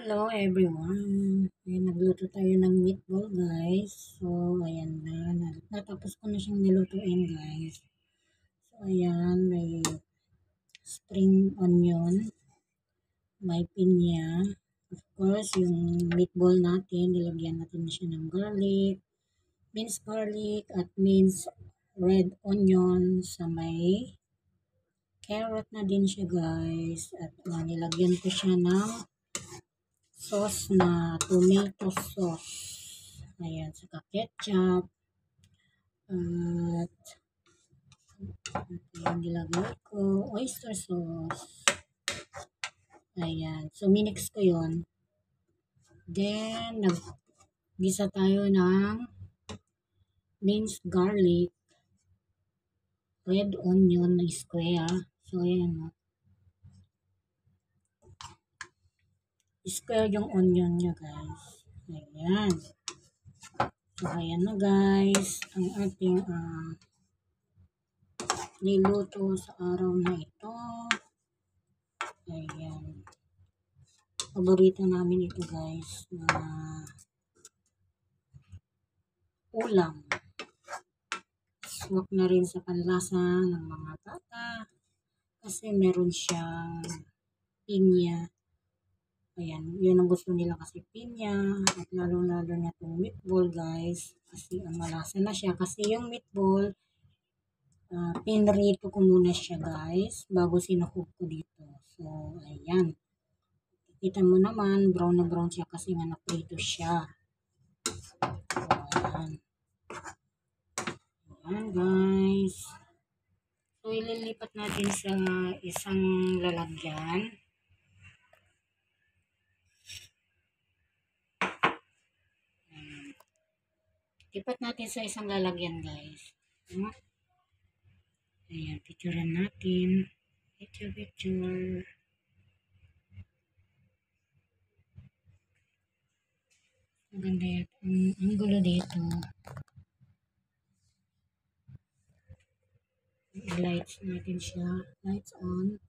Hello everyone! Ayan, nagluto tayo ng meatball guys. So, ayan na. Natapos ko na siyang nilutuin guys. So, ayan. May spring onion. May pinya. Of course, yung meatball natin, nilagyan natin na siya ng garlic. Minced garlic at minced red onion sa may carrot na din siya guys. At nilagyan ko siya ng sauce na tomato sauce. Ayan, saka ketchup. At ayan, nilagay ko oyster sauce. Ayan, so minix ko yon. Then, naggisa tayo ng minced garlic, red onion na square. So, ayan, square yung onion niya guys. Ayan. So, ayan na guys, ang ating niluto sa araw na ito. Ayan. Paborito namin ito guys na ulam. Swak na rin sa panlasa ng mga bata kasi meron siyang pinya. Ayan, yun ang gusto nila kasi pinya at lalo-lalo na itong meatball guys kasi ang malasa na siya kasi yung meatball pinrito ko muna siya guys bago sinuhog ko dito. So, ayan. Kita mo naman, brown na brown siya kasi nga naprito siya. So, ayan. Ayan guys. So, ililipat natin sa isang lalagyan. Lipat natin sa isang lalagyan guys. Ayan, picturean natin. Picture. Ang ganda yan. Ang gulo dito. I-lights natin siya. Lights on.